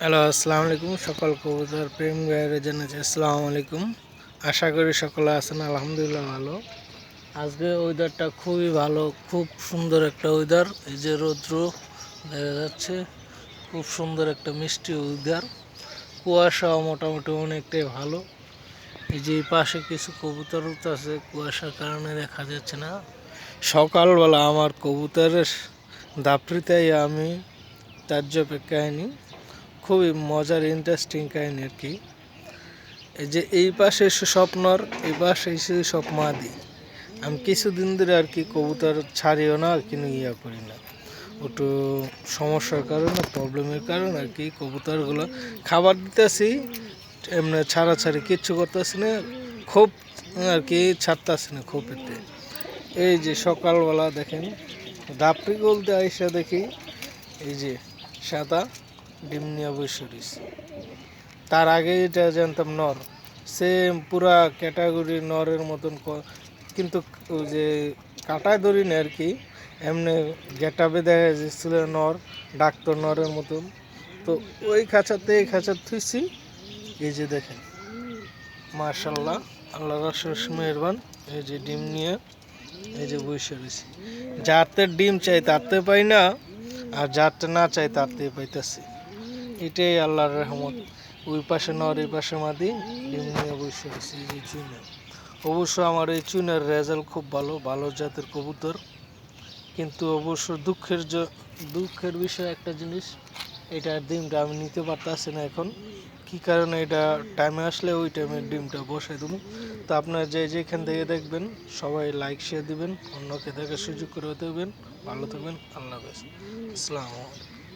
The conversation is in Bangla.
হ্যালো, আসসালামু আলাইকুম। সকল কবুতর প্রেম গায়ের জানাচ্ছি আসসালামু আলাইকুম। আশা করি সকলে আছেন, আলহামদুলিল্লাহ ভালো। আজকে ওয়েদারটা খুবই ভালো, খুব সুন্দর একটা ওয়েদার। এই যে রৌদ্র দেখা যাচ্ছে, খুব সুন্দর একটা মিষ্টি ওয়েদার। কুয়াশাও মোটামুটি অনেকটাই ভালো। এই যে এই পাশে কিছু কবুতর আছে, কুয়াশার কারণে দেখা যাচ্ছে না। সকালবেলা আমার কবুতরের দাপড়িতেই আমি তাজ্জবের কাহিনী, খুবই মজার ইন্টারেস্টিং কাহিনী আর কি। এই যে এই পাশে সব নর, এই পাশে সব মাদি। আমি কিছুদিন ধরে আর কি কবুতর ছাড়িও না আর কি, ইয়া করি না, একটু সমস্যার কারণে, প্রবলেমের কারণে আর কি কবুতরগুলো খাবার দিতেছি, এমনি ছাড়াছাড়ি কিচ্ছু করতেছি না, খুব আর কি ছাড়তেছি না খোপেতে। এই যে সকালবেলা দেখেন দাপড়ি বলতে আইসা দেখি এই যে সাদা ডিম নিয়ে বসে রয়েছে। তার আগে এটা জানতাম নর, সেম পুরা ক্যাটাগরি নরের মতন, কিন্তু ওই যে কাটায় ধরি না আর কি, এমনি গেটাবে দেখা যাচ্ছিল নর, ডাক্তার নরের মতন। তো ওই খাঁচাতে এই খাঁচা থুইছি। এই যে দেখেন, মার্শাল্লাহ, আল্লাহ রসুস মেহরবান। এই যে ডিম নিয়ে এই যে বসে রয়েছি। যাতে ডিম চাই তাতে পাই না, আর যাতে না চাই তাতে পাইতেছি। এটাই আল্লাহর রহমত। ওই পাশে নর, এই পাশে মাদি, ডিম নিয়ে বসে রয়েছি। এই যে চুইনা, অবশ্য আমার এই চুইনার রেজাল্ট খুব ভালো, ভালো জাতের কবুতর। কিন্তু অবশ্য দুঃখের বিষয় একটা জিনিস, এটার ডিমটা আমি নিতে পারতেছি না এখন। কি কারণে, এটা টাইমে আসলে ওই টাইমে ডিমটা বসাই দেবো। তো আপনারা যেখান থেকে দেখবেন সবাই লাইক শেয়ার দিবেন, অন্যকে দেখার সুযোগ করে দেবেন। ভালো থাকবেন, আল্লাহ হাফেজ, আসসালামু আলাইকুম।